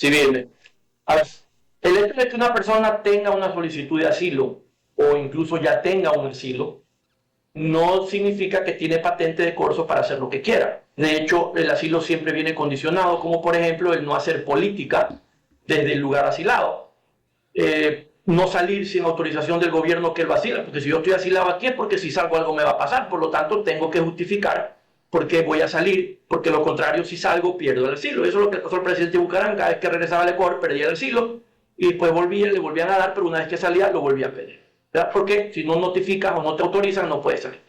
Sí, bien. A ver, el hecho de que una persona tenga una solicitud de asilo o incluso ya tenga un asilo no significa que tiene patente de corso para hacer lo que quiera. De hecho, el asilo siempre viene condicionado, como por ejemplo el no hacer política desde el lugar asilado. No salir sin autorización del gobierno que lo asila, porque si yo estoy asilado aquí es porque si salgo algo me va a pasar, por lo tanto tengo que justificar por qué voy a salir, porque lo contrario si salgo pierdo el asilo. Eso es lo que pasó al presidente Bucaram, cada vez que regresaba al Ecuador perdía el asilo y después volvía, le volvían a dar, pero una vez que salía lo volvía a pedir. ¿Verdad? Porque si no notificas o no te autorizan no puedes salir.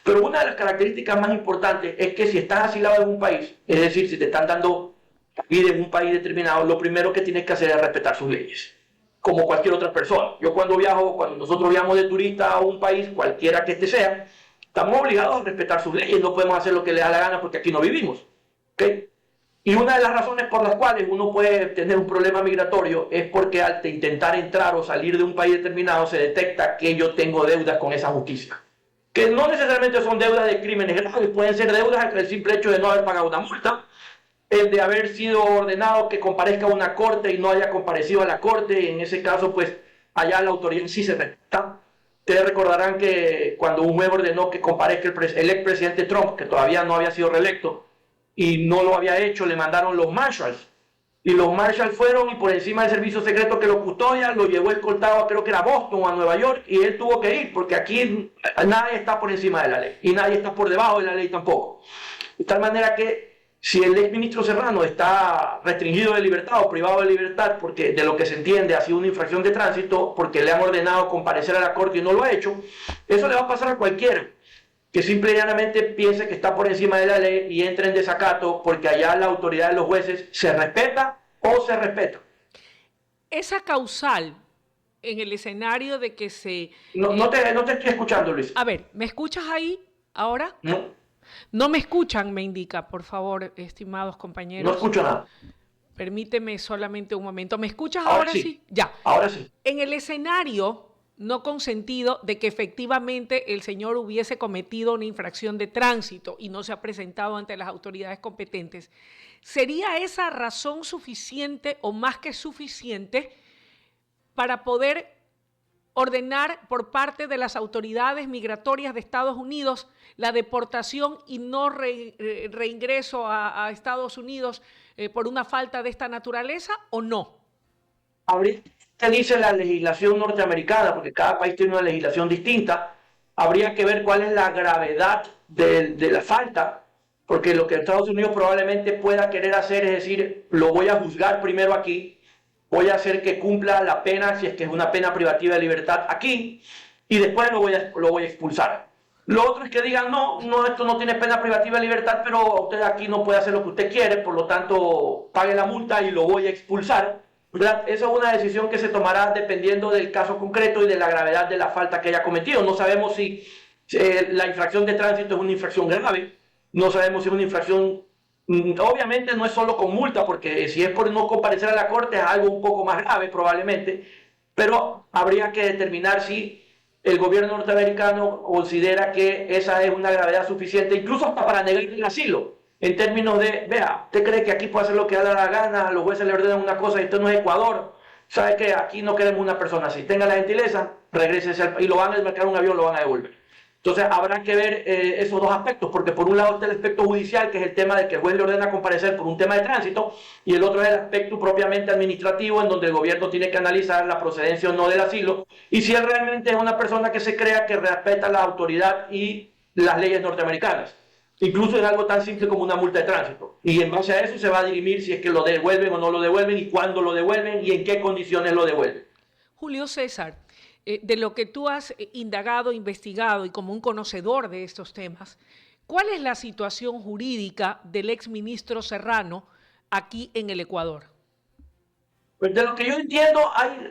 Pero una de las características más importantes es que si estás asilado en un país, es decir, si te están dando vida en un país determinado, lo primero que tienes que hacer es respetar sus leyes como cualquier otra persona. Yo cuando nosotros viajamos de turista a un país, cualquiera que este sea, estamos obligados a respetar sus leyes, no podemos hacer lo que le da la gana porque aquí no vivimos. ¿Okay? Y una de las razones por las cuales uno puede tener un problema migratorio es porque al intentar entrar o salir de un país determinado se detecta que yo tengo deudas con esa justicia. Que no necesariamente son deudas de crímenes graves, pueden ser deudas el simple hecho de no haber pagado una multa, el de haber sido ordenado que comparezca a una corte y no haya comparecido a la corte, en ese caso pues allá la autoridad sí se respeta. Ustedes recordarán que cuando un juez ordenó que comparezca el expresidente Trump, que todavía no había sido reelecto y no lo había hecho, le mandaron los marshals. Y los marshals fueron y por encima del servicio secreto que lo custodia, lo llevó escoltado, creo que era a Boston o a Nueva York, y él tuvo que ir, porque aquí nadie está por encima de la ley, y nadie está por debajo de la ley tampoco. De tal manera que si el exministro Serrano está restringido de libertad o privado de libertad porque de lo que se entiende ha sido una infracción de tránsito porque le han ordenado comparecer a la corte y no lo ha hecho, eso le va a pasar a cualquiera que simple y llanamente piense que está por encima de la ley y entre en desacato porque allá la autoridad de los jueces se respeta o se respeta. Esa causal en el escenario de que se... No te estoy escuchando, Luis. A ver, ¿me escuchas ahí ahora? No. No me escuchan, me indica, por favor, estimados compañeros. No escucho nada. Permíteme solamente un momento. ¿Me escuchas ahora sí? sí? Ya. Ahora sí. En el escenario no consentido de que efectivamente el señor hubiese cometido una infracción de tránsito y no se ha presentado ante las autoridades competentes, ¿sería esa razón suficiente o más que suficiente para poder ordenar por parte de las autoridades migratorias de Estados Unidos la deportación y no reingreso a Estados Unidos por una falta de esta naturaleza o no? Ahorita dice la legislación norteamericana, porque cada país tiene una legislación distinta, habría que ver cuál es la gravedad de la falta, porque lo que Estados Unidos probablemente pueda querer hacer es decir, lo voy a juzgar primero aquí, voy a hacer que cumpla la pena, si es que es una pena privativa de libertad aquí, y después lo voy a expulsar. Lo otro es que digan, no, esto no tiene pena privativa de libertad, pero usted aquí no puede hacer lo que usted quiere, por lo tanto, pague la multa y lo voy a expulsar. ¿Verdad? Esa es una decisión que se tomará dependiendo del caso concreto y de la gravedad de la falta que haya cometido. No sabemos si la infracción de tránsito es una infracción grave, no sabemos si es una infracción... Obviamente no es solo con multa, porque si es por no comparecer a la corte es algo un poco más grave probablemente, pero habría que determinar si el gobierno norteamericano considera que esa es una gravedad suficiente, incluso hasta para negar el asilo, en términos de, vea, ¿usted cree que aquí puede hacer lo que da la gana? Los jueces le ordenan una cosa y esto no es Ecuador, ¿sabe qué? Aquí no queremos una persona así, tenga la gentileza, regrese y lo van a desmarcar un avión, lo van a devolver. Entonces habrá que ver esos dos aspectos, porque por un lado está el aspecto judicial, que es el tema de que el juez le ordena comparecer por un tema de tránsito, y el otro es el aspecto propiamente administrativo, en donde el gobierno tiene que analizar la procedencia o no del asilo, y si él realmente es una persona que se crea que respeta la autoridad y las leyes norteamericanas, incluso en algo tan simple como una multa de tránsito. Y en base a eso se va a dirimir si es que lo devuelven o no lo devuelven, y cuándo lo devuelven, y en qué condiciones lo devuelven. Julio César, de lo que tú has indagado, investigado y como un conocedor de estos temas, ¿cuál es la situación jurídica del exministro Serrano aquí en el Ecuador? Pues de lo que yo entiendo,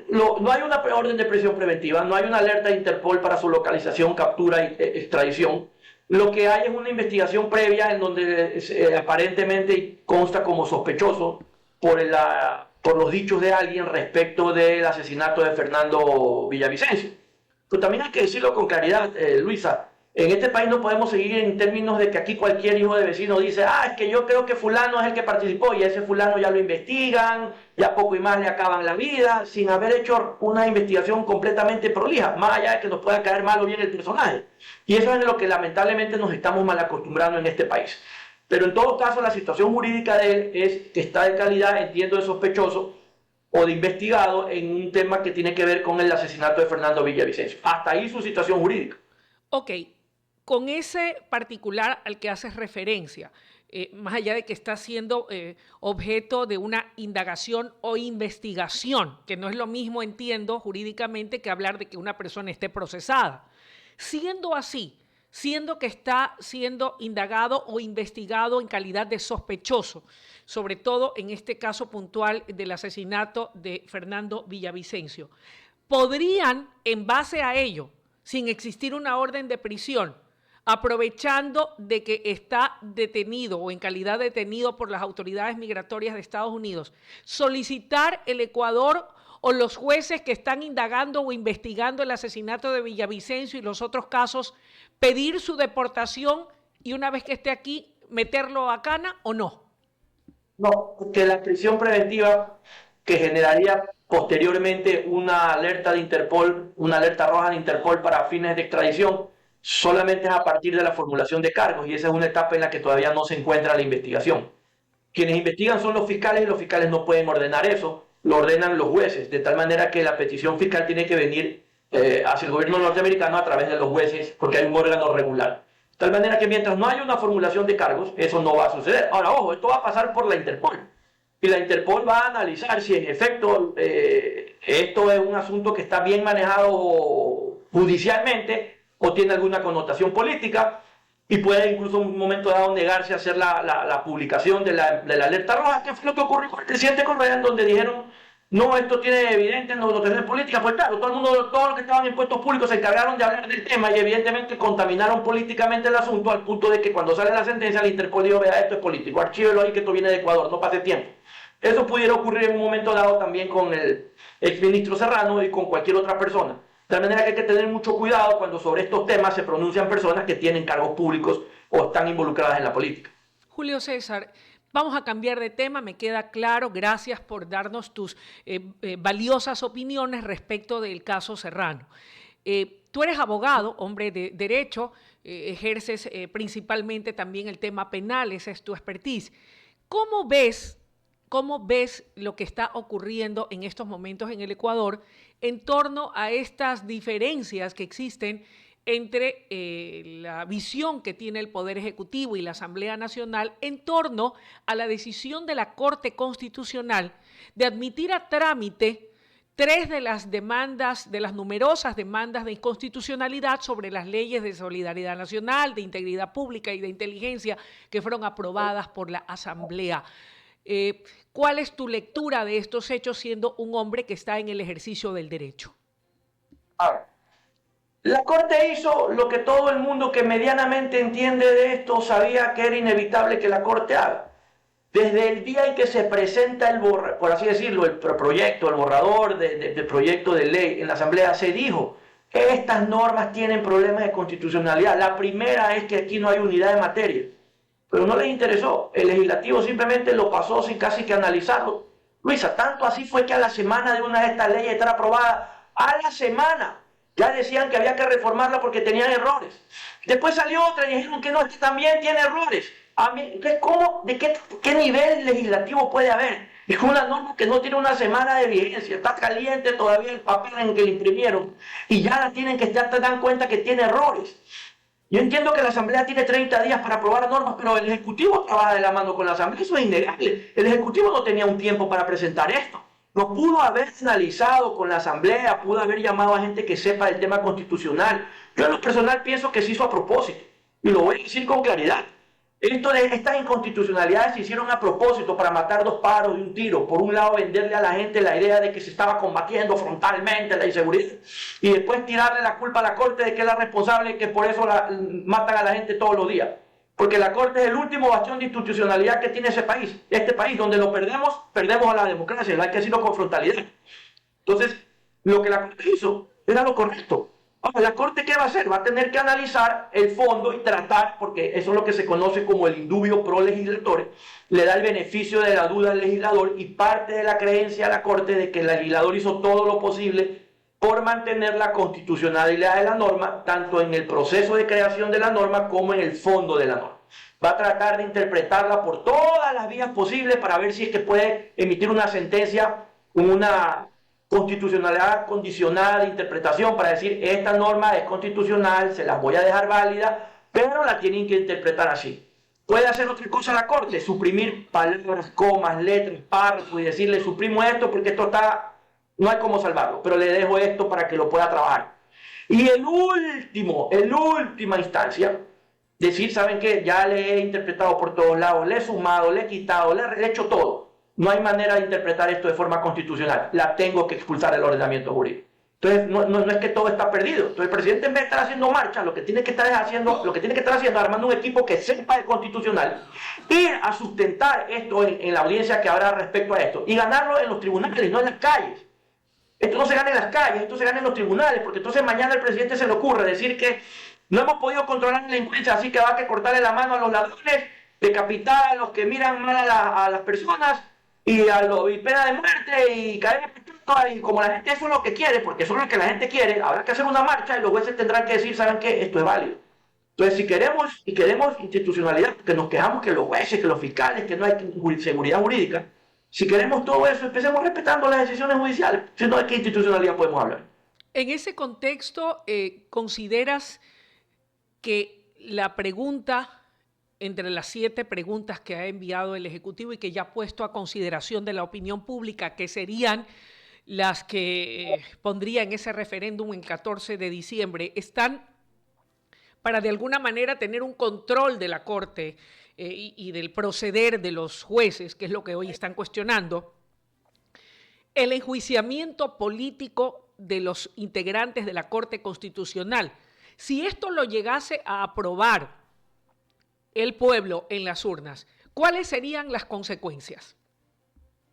no hay una orden de prisión preventiva, no hay una alerta de Interpol para su localización, captura y extradición. Lo que hay es una investigación previa en donde aparentemente consta como sospechoso por los dichos de alguien respecto del asesinato de Fernando Villavicencio. Pero también hay que decirlo con claridad, Luisa, En este país no podemos seguir en términos de que aquí cualquier hijo de vecino dice, es que yo creo que fulano es el que participó y ese fulano ya lo investigan, ya poco y más le acaban la vida, sin haber hecho una investigación completamente prolija, más allá de que nos pueda caer mal o bien el personaje. Y eso es lo que lamentablemente nos estamos mal acostumbrando en este país. Pero en todo caso la situación jurídica de él es que está de calidad, entiendo, de sospechoso o de investigado en un tema que tiene que ver con el asesinato de Fernando Villavicencio. Hasta ahí su situación jurídica. Ok, con ese particular al que haces referencia, más allá de que está siendo objeto de una indagación o investigación, que no es lo mismo, entiendo, jurídicamente, que hablar de que una persona esté procesada. Siendo así, siendo que está siendo indagado o investigado en calidad de sospechoso, sobre todo en este caso puntual del asesinato de Fernando Villavicencio, ¿podrían, en base a ello, sin existir una orden de prisión, aprovechando de que está detenido o en calidad de detenido por las autoridades migratorias de Estados Unidos, solicitar el Ecuador o los jueces que están indagando o investigando el asesinato de Villavicencio y los otros casos, pedir su deportación y una vez que esté aquí, meterlo a cana o no? No, porque la prisión preventiva que generaría posteriormente una alerta de Interpol, una alerta roja de Interpol para fines de extradición, solamente es a partir de la formulación de cargos y esa es una etapa en la que todavía no se encuentra la investigación. Quienes investigan son los fiscales y los fiscales no pueden ordenar eso, lo ordenan los jueces, de tal manera que la petición fiscal tiene que venir hacia el gobierno norteamericano a través de los jueces porque hay un órgano regular. De tal manera que mientras no haya una formulación de cargos, eso no va a suceder. Ahora, ojo, esto va a pasar por la Interpol. Y la Interpol va a analizar si en efecto esto es un asunto que está bien manejado judicialmente o tiene alguna connotación política y puede incluso en un momento dado negarse a hacer la publicación de la alerta roja, que fue lo que ocurrió con el presidente Correa, en donde dijeron, no, esto tiene evidente notación política. Pues claro, todo el mundo, todos los que estaban en puestos públicos se encargaron de hablar del tema y evidentemente contaminaron políticamente el asunto al punto de que cuando sale la sentencia el Interpol dijo, vea, esto es político, archívelo ahí que esto viene de Ecuador, no pase tiempo. Eso pudiera ocurrir en un momento dado también con el exministro Serrano y con cualquier otra persona. De manera que hay que tener mucho cuidado cuando sobre estos temas se pronuncian personas que tienen cargos públicos o están involucradas en la política. Julio César, vamos a cambiar de tema, me queda claro. Gracias por darnos tus valiosas opiniones respecto del caso Serrano. Tú eres abogado, hombre de derecho, ejerces principalmente también el tema penal, esa es tu expertise. ¿Cómo ves lo que está ocurriendo en estos momentos en el Ecuador en torno a estas diferencias que existen entre la visión que tiene el Poder Ejecutivo y la Asamblea Nacional en torno a la decisión de la Corte Constitucional de admitir a trámite 3 de las demandas, de las numerosas demandas de inconstitucionalidad sobre las leyes de solidaridad nacional, de integridad pública y de inteligencia que fueron aprobadas por la Asamblea? ¿Cuál es tu lectura de estos hechos siendo un hombre que está en el ejercicio del derecho? Ahora, la Corte hizo lo que todo el mundo que medianamente entiende de esto sabía que era inevitable que la Corte haga. Desde el día en que se presenta por así decirlo, el proyecto, el borrador del proyecto de ley en la Asamblea, se dijo que estas normas tienen problemas de constitucionalidad. La primera es que aquí no hay unidad de materia. Pero no les interesó. El legislativo simplemente lo pasó sin casi que analizarlo. Luisa, tanto así fue que a la semana de una de estas leyes estar aprobada, a la semana, ya decían que había que reformarla porque tenían errores. Después salió otra y dijeron que no, que también tiene errores. Entonces, ¿de qué nivel legislativo puede haber? Es una norma que no tiene una semana de vigencia, está caliente todavía el papel en que le imprimieron y ya la tienen que ya te dan cuenta que tiene errores. Yo entiendo que la Asamblea tiene 30 días para aprobar normas, pero el Ejecutivo trabaja de la mano con la Asamblea, eso es innegable. El Ejecutivo no tenía un tiempo para presentar esto. No pudo haber analizado con la Asamblea, pudo haber llamado a gente que sepa el tema constitucional. Yo en lo personal pienso que se hizo a propósito, y lo voy a decir con claridad. Estas inconstitucionalidades se hicieron a propósito para matar 2 pájaros de un tiro. Por un lado, venderle a la gente la idea de que se estaba combatiendo frontalmente la inseguridad y después tirarle la culpa a la Corte de que es la responsable y que por eso matan a la gente todos los días. Porque la Corte es el último bastión de institucionalidad que tiene ese país. Este país, donde lo perdemos, perdemos a la democracia. Hay que decirlo con frontalidad. Entonces, lo que la Corte hizo era lo correcto. Ahora, ¿la Corte qué va a hacer? Va a tener que analizar el fondo y tratar, porque eso es lo que se conoce como el indubio pro legislatore, le da el beneficio de la duda al legislador y parte de la creencia a la Corte de que el legislador hizo todo lo posible por mantener la constitucionalidad de la norma, tanto en el proceso de creación de la norma como en el fondo de la norma. Va a tratar de interpretarla por todas las vías posibles para ver si es que puede emitir una sentencia con una constitucionalidad condicionada de interpretación para decir esta norma es constitucional, se las voy a dejar válida, pero la tienen que interpretar así. Puede hacer otra cosa la Corte, suprimir palabras, comas, letras, párrafos y decirle suprimo esto porque esto está, no hay cómo salvarlo, pero le dejo esto para que lo pueda trabajar. Y el última instancia, decir, ¿saben qué? Ya le he interpretado por todos lados, le he sumado, le he quitado, le he hecho todo. No hay manera de interpretar esto de forma constitucional. La tengo que expulsar del ordenamiento jurídico. Entonces, no es que todo está perdido. Entonces, el presidente, en vez de estar haciendo marcha, lo que tiene que estar haciendo es armando un equipo que sepa de constitucional, ir a sustentar esto en la audiencia que habrá respecto a esto y ganarlo en los tribunales, no en las calles. Esto no se gana en las calles, esto se gana en los tribunales, porque entonces mañana el presidente se le ocurre decir que no hemos podido controlar la delincuencia, así que va a que cortarle la mano a los ladrones, decapitar a los que miran mal a las personas, y pena de muerte y caer y como la gente eso es lo que quiere, porque eso es lo que la gente quiere, habrá que hacer una marcha y los jueces tendrán que decir, ¿saben qué? Esto es válido. Entonces, si queremos institucionalidad, que nos quejamos que los jueces, que los fiscales, que no hay seguridad jurídica, si queremos todo eso, empecemos respetando las decisiones judiciales, si no, ¿de qué institucionalidad podemos hablar? En ese contexto, ¿consideras que la pregunta entre las 7 preguntas que ha enviado el Ejecutivo y que ya ha puesto a consideración de la opinión pública, que serían las que pondría en ese referéndum el 14 de diciembre, están para de alguna manera tener un control de la Corte y del proceder de los jueces, que es lo que hoy están cuestionando, el enjuiciamiento político de los integrantes de la Corte Constitucional? Si esto lo llegase a aprobar el pueblo en las urnas, ¿cuáles serían las consecuencias?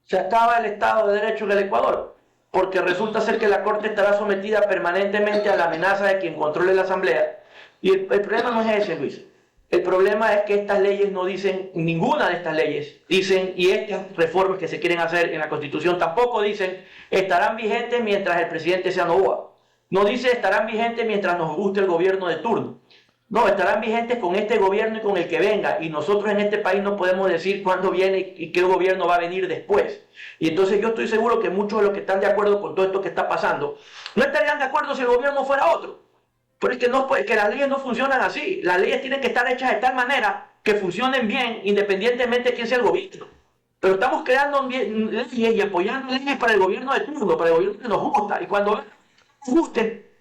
Se acaba el Estado de Derecho en el Ecuador, porque resulta ser que la Corte estará sometida permanentemente a la amenaza de quien controle la Asamblea. Y el problema no es ese, Luis. El problema es que estas leyes no dicen, ninguna de estas leyes dicen, y estas reformas que se quieren hacer en la Constitución tampoco dicen, estarán vigentes mientras el presidente sea Noboa. No dice estarán vigentes mientras nos guste el gobierno de turno. No, estarán vigentes con este gobierno y con el que venga. Y nosotros en este país no podemos decir cuándo viene y qué gobierno va a venir después. Y entonces yo estoy seguro que muchos de los que están de acuerdo con todo esto que está pasando, no estarían de acuerdo si el gobierno fuera otro. Pero es que las leyes no funcionan así. Las leyes tienen que estar hechas de tal manera que funcionen bien independientemente de quién sea el gobierno. Pero estamos creando leyes y apoyando leyes para el gobierno de turno, para el gobierno que nos gusta. Y cuando nos guste,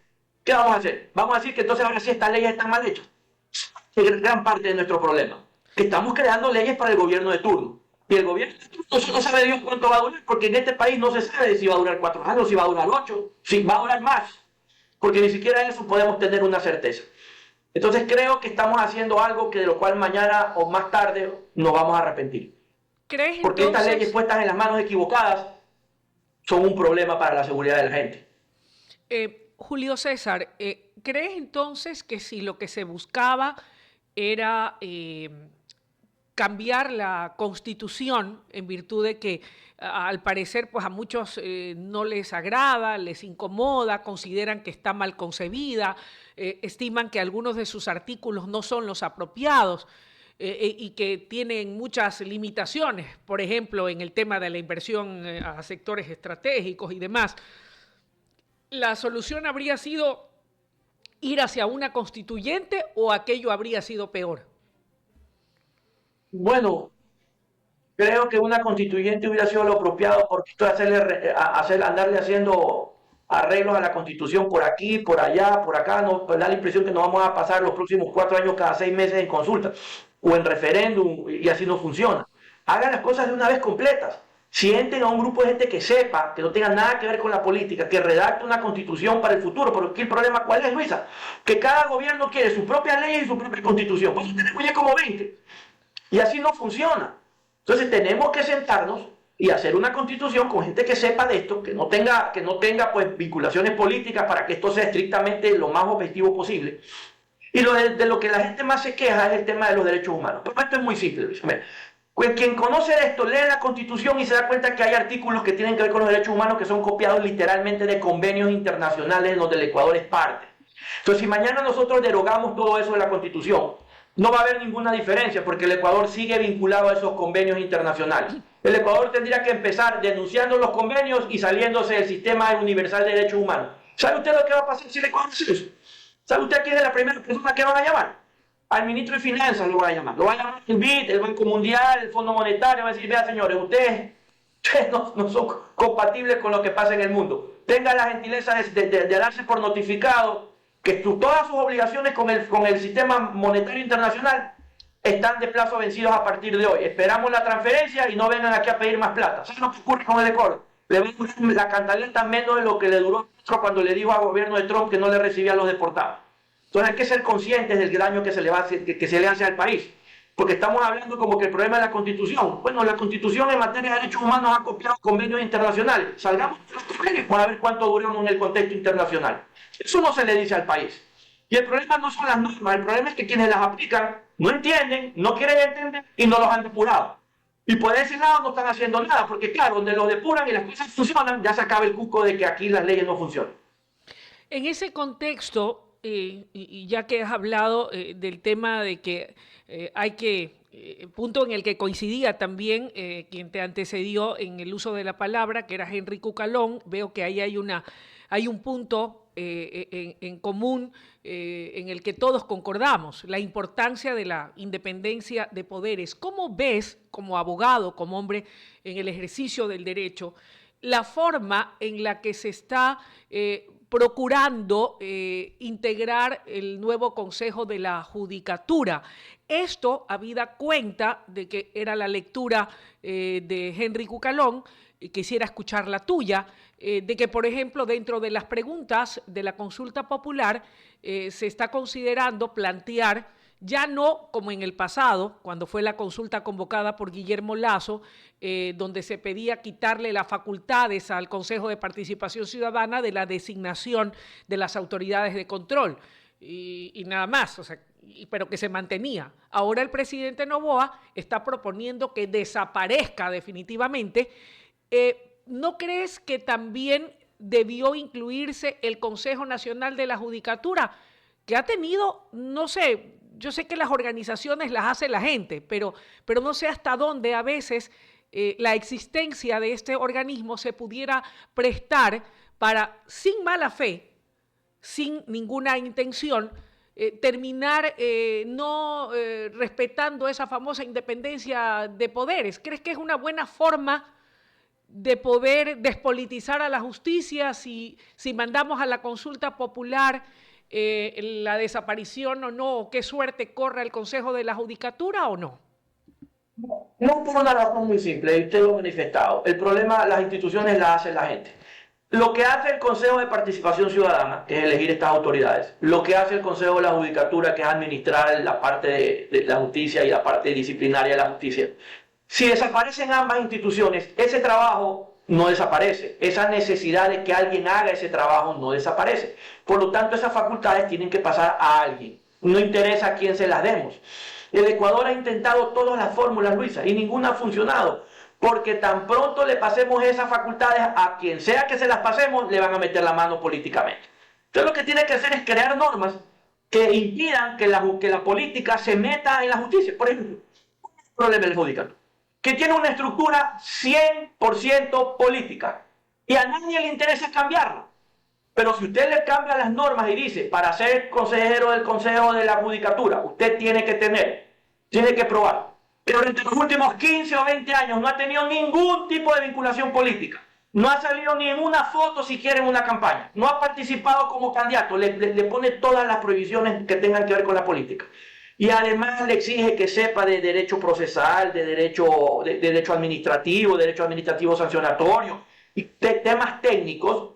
¿qué vamos a hacer? Vamos a decir que entonces ahora sí estas leyes están mal hechas. Es gran parte de nuestro problema. Que estamos creando leyes para el gobierno de turno. Y el gobierno de turno no sabe Dios cuánto va a durar, porque en este país no se sabe si va a durar 4 años, si va a durar 8, si va a durar más. Porque ni siquiera eso podemos tener una certeza. Entonces creo que estamos haciendo algo que de lo cual mañana o más tarde nos vamos a arrepentir. ¿Crees porque entonces, estas leyes puestas en las manos equivocadas son un problema para la seguridad de la gente? Julio César, ¿crees entonces que si lo que se buscaba era cambiar la Constitución en virtud de que al parecer pues a muchos no les agrada, les incomoda, consideran que está mal concebida, estiman que algunos de sus artículos no son los apropiados y que tienen muchas limitaciones, por ejemplo, en el tema de la inversión a sectores estratégicos y demás? ¿La solución habría sido ir hacia una constituyente o aquello habría sido peor? Bueno, creo que una constituyente hubiera sido lo apropiado, porque esto de andarle haciendo arreglos a la Constitución por aquí, por allá, por acá, no, pues da la impresión que nos vamos a pasar los próximos 4 años cada 6 meses en consulta o en referéndum, y así no funciona. Hagan las cosas de una vez completas. Sienten a un grupo de gente que sepa, que no tenga nada que ver con la política, que redacte una constitución para el futuro. Pero aquí el problema, ¿cuál es, Luisa? Que cada gobierno quiere sus propias leyes y su propia constitución. Pues tenemos ya como 20. Y así no funciona. Entonces tenemos que sentarnos y hacer una constitución con gente que sepa de esto, que no tenga pues vinculaciones políticas para que esto sea estrictamente lo más objetivo posible. Y de lo que la gente más se queja es el tema de los derechos humanos. Pero esto es muy simple, Luis. Pues quien conoce esto, lee la Constitución y se da cuenta que hay artículos que tienen que ver con los derechos humanos que son copiados literalmente de convenios internacionales en donde el Ecuador es parte. Entonces, si mañana nosotros derogamos todo eso de la Constitución, no va a haber ninguna diferencia porque el Ecuador sigue vinculado a esos convenios internacionales. El Ecuador tendría que empezar denunciando los convenios y saliéndose del sistema universal de derechos humanos. ¿Sabe usted lo que va a pasar si el Ecuador hace eso? ¿Sabe usted quién es la primera persona que van a llamar? Al ministro de Finanzas lo van a llamar. Lo van a llamar el BID, el Banco Mundial, el Fondo Monetario. Van a decir, vea señores, ustedes no son compatibles con lo que pasa en el mundo. Tengan la gentileza de darse por notificado que todas sus obligaciones con el sistema monetario internacional están de plazo vencidos a partir de hoy. Esperamos la transferencia y no vengan aquí a pedir más plata. ¿Sabes lo que ocurre con el Ecuador? Le va a durar la cantaleta menos de lo que le duró cuando le dijo al gobierno de Trump que no le recibía a los deportados. Entonces hay que ser conscientes del daño que se le hace al país. Porque estamos hablando como que el problema es la Constitución. Bueno, la Constitución en materia de derechos humanos ha copiado convenios internacionales. Salgamos de los convenios para ver cuánto duramos en el contexto internacional. Eso no se le dice al país. Y el problema no son las normas, el problema es que quienes las aplican no entienden, no quieren entender y no los han depurado. Y por ese lado no están haciendo nada, porque claro, donde los depuran y las cosas funcionan, ya se acaba el cuco de que aquí las leyes no funcionan. En ese contexto, y ya que has hablado del tema de que hay que, punto en el que coincidía también quien te antecedió en el uso de la palabra, que era Henry Cucalón, veo que ahí hay un punto en común en el que todos concordamos, la importancia de la independencia de poderes. ¿Cómo ves, como abogado, como hombre en el ejercicio del derecho, la forma en la que se está procurando integrar el nuevo Consejo de la Judicatura? Esto habida cuenta de que era la lectura de Henry Cucalón, quisiera escuchar la tuya, de que, por ejemplo, dentro de las preguntas de la consulta popular se está considerando plantear, ya no como en el pasado, cuando fue la consulta convocada por Guillermo Lasso, donde se pedía quitarle las facultades al Consejo de Participación Ciudadana de la designación de las autoridades de control y nada más, o sea, pero que se mantenía. Ahora el presidente Noboa está proponiendo que desaparezca definitivamente. ¿No crees que también debió incluirse el Consejo Nacional de la Judicatura, que ha tenido, no sé, yo sé que las organizaciones las hace la gente, pero no sé hasta dónde a veces la existencia de este organismo se pudiera prestar para, sin mala fe, sin ninguna intención, terminar no respetando esa famosa independencia de poderes? ¿Crees que es una buena forma de poder despolitizar a la justicia si mandamos a la consulta popular la desaparición o no? ¿Qué suerte corre el Consejo de la Judicatura o no? No, por una razón muy simple, y usted lo ha manifestado. El problema, las instituciones las hace la gente. Lo que hace el Consejo de Participación Ciudadana, que es elegir estas autoridades, lo que hace el Consejo de la Judicatura, que es administrar la parte de la justicia y la parte disciplinaria de la justicia. Si desaparecen ambas instituciones, ese trabajo no desaparece. Esa necesidad de que alguien haga ese trabajo no desaparece. Por lo tanto, esas facultades tienen que pasar a alguien. No interesa a quién se las demos. El Ecuador ha intentado todas las fórmulas, Luisa, y ninguna ha funcionado. Porque tan pronto le pasemos esas facultades a quien sea que se las pasemos, le van a meter la mano políticamente. Entonces lo que tiene que hacer es crear normas que impidan que la política se meta en la justicia. Por ejemplo, el problema del judicial, que tiene una estructura 100% política y a nadie le interesa cambiarla. Pero si usted le cambia las normas y dice, para ser consejero del Consejo de la Judicatura, usted tiene que probar. Pero durante los últimos 15 o 20 años no ha tenido ningún tipo de vinculación política. No ha salido ni en una foto siquiera en una campaña. No ha participado como candidato. Le pone todas las prohibiciones que tengan que ver con la política. Y además le exige que sepa de derecho procesal, de derecho administrativo sancionatorio, y temas técnicos,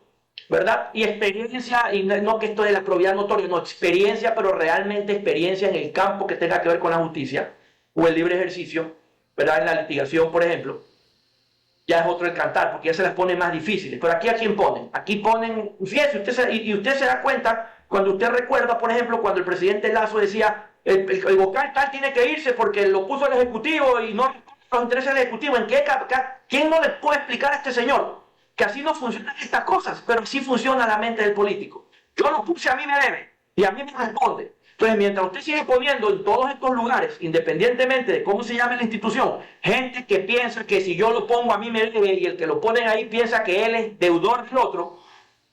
¿verdad? Y experiencia, y no que esto de la probidad notoria, no, experiencia, pero realmente experiencia en el campo que tenga que ver con la justicia o el libre ejercicio, ¿verdad? En la litigación, por ejemplo. ya es otro el cantar, porque ya se las pone más difíciles. Pero aquí, ¿a quién ponen? Aquí ponen, fíjese, usted se da cuenta cuando usted recuerda, por ejemplo, cuando el presidente Lazo decía, el vocal tal tiene que irse porque lo puso el Ejecutivo y no los intereses del Ejecutivo. ¿Quién no le puede explicar a este señor que así no funcionan estas cosas? Pero así funciona la mente del político. Yo lo puse, a mí me debe, y a mí me responde. Entonces, mientras usted sigue poniendo en todos estos lugares, independientemente de cómo se llame la institución, gente que piensa que si yo lo pongo a mí me debe y el que lo ponen ahí piensa que él es deudor del otro,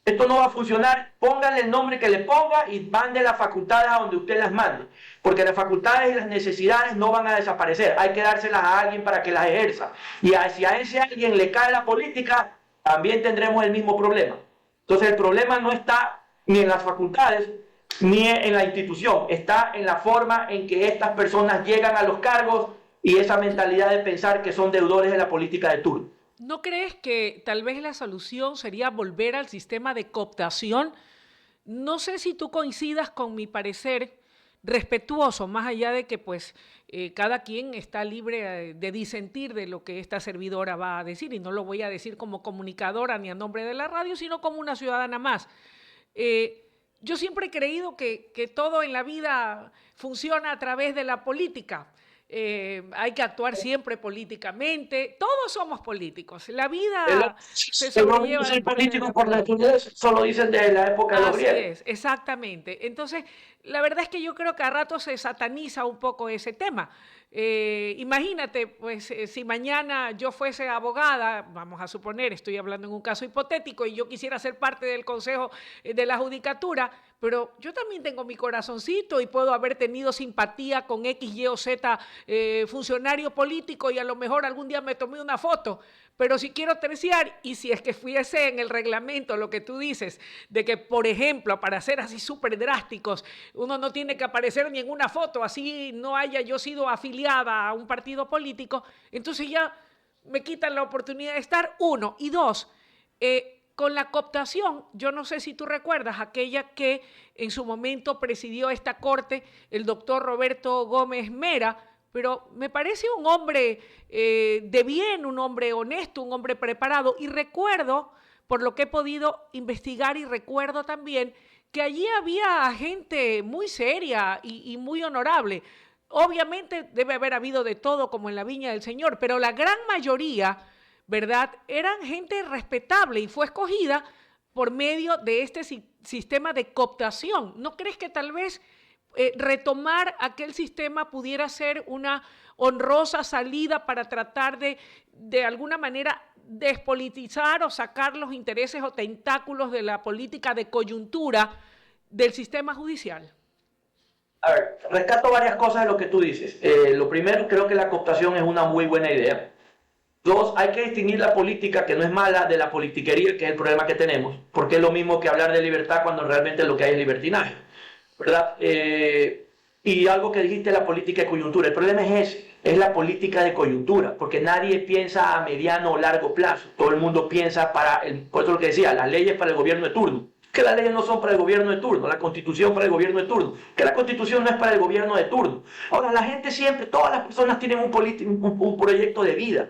esto no va a funcionar. Pónganle el nombre que le ponga y mande las facultades a donde usted las mande. Porque las facultades y las necesidades no van a desaparecer. Hay que dárselas a alguien para que las ejerza. Y si a ese alguien le cae la política, también tendremos el mismo problema. Entonces el problema no está ni en las facultades, ni en la institución. Está en la forma en que estas personas llegan a los cargos y esa mentalidad de pensar que son deudores de la política de turno. ¿No crees que tal vez la solución sería volver al sistema de cooptación? No sé si tú coincidas con mi parecer respetuoso, más allá de que pues cada quien está libre de disentir de lo que esta servidora va a decir, y no lo voy a decir como comunicadora ni a nombre de la radio, sino como una ciudadana más. Yo siempre he creído que todo en la vida funciona a través de la política. Hay que actuar siempre políticamente. Todos somos políticos. La vida se sobrelleva. Soy político por naturaleza, solo dicen de la época de los Así griegos. es, exactamente. Entonces, la verdad es que yo creo que a ratos se sataniza un poco ese tema. Imagínate, pues, si mañana yo fuese abogada, vamos a suponer, estoy hablando en un caso hipotético, y yo quisiera ser parte del Consejo de la Judicatura, pero yo también tengo mi corazoncito y puedo haber tenido simpatía con X, Y o Z funcionario político y a lo mejor algún día me tomé una foto. Pero si quiero terciar, y si es que fuese en el reglamento lo que tú dices, de que, por ejemplo, para ser así súper drásticos, uno no tiene que aparecer ni en una foto, así no haya yo sido afiliada a un partido político, entonces ya me quitan la oportunidad de estar, uno. Y dos, con la cooptación, yo no sé si tú recuerdas aquella que en su momento presidió esta corte el doctor Roberto Gómez Mera, pero me parece un hombre de bien, un hombre honesto, un hombre preparado. Y recuerdo, por lo que he podido investigar, y recuerdo también que allí había gente muy seria y muy honorable. Obviamente debe haber habido de todo como en la viña del Señor, pero la gran mayoría, ¿verdad?, eran gente respetable y fue escogida por medio de este sistema de cooptación. ¿No crees que tal vez retomar aquel sistema pudiera ser una honrosa salida para tratar de alguna manera despolitizar o sacar los intereses o tentáculos de la política de coyuntura del sistema judicial? A ver, rescato varias cosas de lo que tú dices. Lo primero, creo que la cooptación es una muy buena idea. Dos, hay que distinguir la política, que no es mala, de la politiquería, que es el problema que tenemos, porque es lo mismo que hablar de libertad cuando realmente lo que hay es libertinaje, ¿verdad? Y algo que dijiste, la política de coyuntura. El problema es la política de coyuntura, porque nadie piensa a mediano o largo plazo. Todo el mundo piensa por eso lo que decía, las leyes para el gobierno de turno. Que las leyes no son para el gobierno de turno, la constitución para el gobierno de turno, que la constitución no es para el gobierno de turno. Ahora, la gente siempre, todas las personas tienen un proyecto de vida.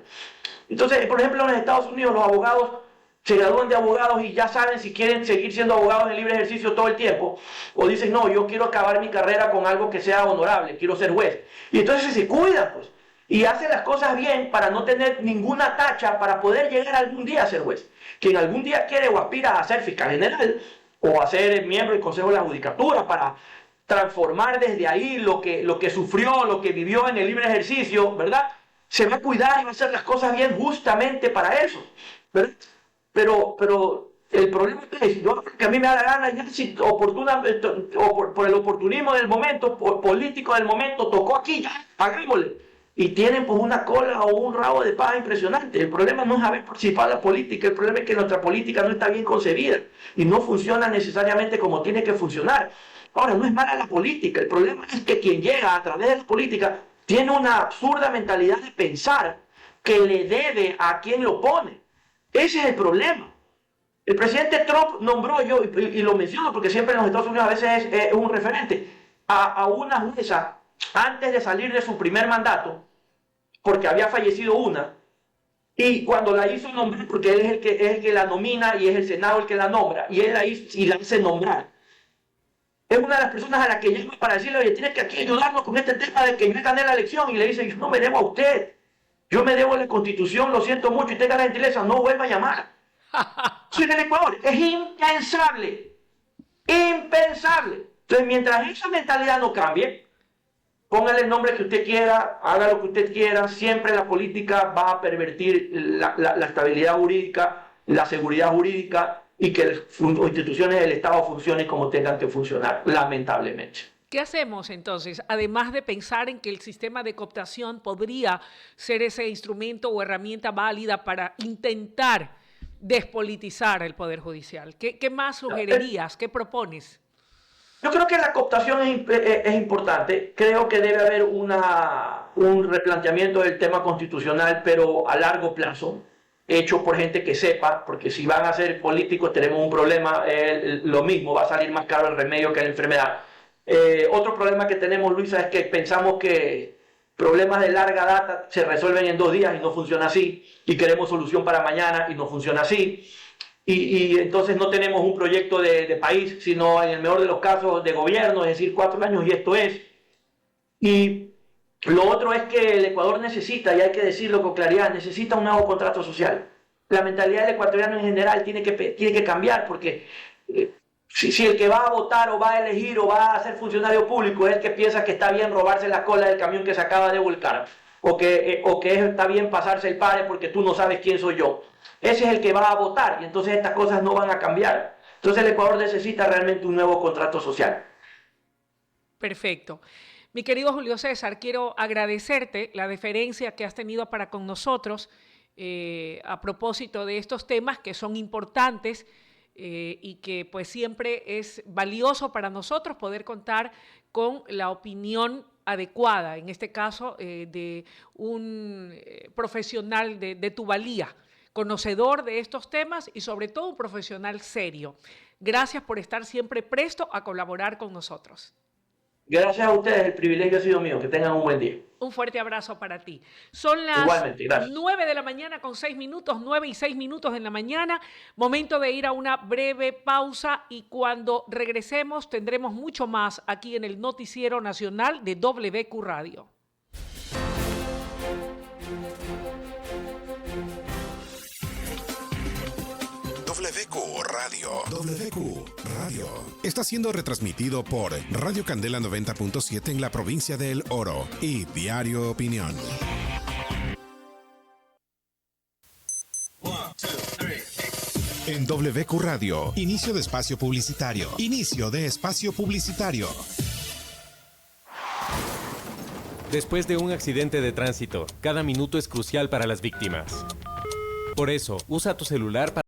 Entonces, por ejemplo, en los Estados Unidos los abogados se gradúan de abogados y ya saben si quieren seguir siendo abogados en libre ejercicio todo el tiempo, o dicen, no, yo quiero acabar mi carrera con algo que sea honorable, quiero ser juez. Y entonces se cuidan, pues, y hacen las cosas bien para no tener ninguna tacha para poder llegar algún día a ser juez. Quien algún día quiere o aspira a ser fiscal general o a ser miembro del Consejo de la Judicatura para transformar desde ahí lo que sufrió, lo que vivió en el libre ejercicio, ¿verdad? Se va a cuidar y va a hacer las cosas bien justamente para eso, ¿verdad? Pero el problema es que a mí me da la gana, ya si por el oportunismo del momento, político del momento, tocó aquí, ya, hagámosle. Y tienen pues una cola o un rabo de paja impresionante. El problema no es haber participado en la política, el problema es que nuestra política no está bien concebida y no funciona necesariamente como tiene que funcionar. Ahora, no es mala la política, el problema es que quien llega a través de la política tiene una absurda mentalidad de pensar que le debe a quien lo pone. Ese es el problema. El presidente Trump nombró, y lo menciono porque siempre en los Estados Unidos a veces es un referente, a una jueza antes de salir de su primer mandato, porque había fallecido una, Y cuando la hizo nombrar, porque él es el que la nomina y es el Senado el que la nombra, y él la hizo y la hace nombrar, es una de las personas a la que llama para decirle, oye, tienes que aquí ayudarnos con este tema de que yo gané la elección, y le dice, yo no me debo a usted, yo me debo a la Constitución, lo siento mucho, y tenga la gentileza, no vuelva a llamar. Sí, en el Ecuador es impensable, impensable. Entonces, mientras esa mentalidad no cambie, póngale el nombre que usted quiera, haga lo que usted quiera, siempre la política va a pervertir la estabilidad jurídica, la seguridad jurídica y que las instituciones del Estado funcionen como tengan que funcionar, lamentablemente. ¿Qué hacemos entonces? Además de pensar en que el sistema de cooptación podría ser ese instrumento o herramienta válida para intentar despolitizar el Poder Judicial. ¿Qué más sugerirías? ¿Qué propones? Yo creo que la cooptación es importante. Creo que debe haber un replanteamiento del tema constitucional, pero a largo plazo, hecho por gente que sepa, porque si van a ser políticos tenemos un problema, lo mismo, va a salir más caro el remedio que la enfermedad. Otro problema que tenemos, Luisa, es que pensamos que problemas de larga data se resuelven en 2 días y no funciona así, y queremos solución para mañana y no funciona así. Y entonces no tenemos un proyecto de país, sino en el mejor de los casos de gobierno, es decir, 4 años y esto es. Y lo otro es que el Ecuador necesita, y hay que decirlo con claridad, necesita un nuevo contrato social. La mentalidad del ecuatoriano en general tiene que cambiar, porque si el que va a votar o va a elegir o va a ser funcionario público es el que piensa que está bien robarse la cola del camión que se acaba de volcar, o que está bien pasarse el pare porque tú no sabes quién soy yo. Ese es el que va a votar y entonces estas cosas no van a cambiar. Entonces el Ecuador necesita realmente un nuevo contrato social. Perfecto. Mi querido Julio César, quiero agradecerte la deferencia que has tenido para con nosotros a propósito de estos temas que son importantes y que pues siempre es valioso para nosotros poder contar con la opinión adecuada, en este caso de un profesional de tu valía, conocedor de estos temas y sobre todo un profesional serio. Gracias por estar siempre presto a colaborar con nosotros. Gracias a ustedes, el privilegio ha sido mío. Que tengan un buen día. Un fuerte abrazo para ti. Son las 9 de la mañana con 6 minutos, 9 y 6 minutos en la mañana. Momento de ir a una breve pausa y cuando regresemos tendremos mucho más aquí en el Noticiero Nacional de WQ Radio. WQ Radio. WQ Radio. Está siendo retransmitido por Radio Candela 90.7 en la provincia de El Oro y Diario Opinión. 1, 2, 3. En WQ Radio, inicio de espacio publicitario. Inicio de espacio publicitario. Después de un accidente de tránsito, cada minuto es crucial para las víctimas. Por eso, usa tu celular para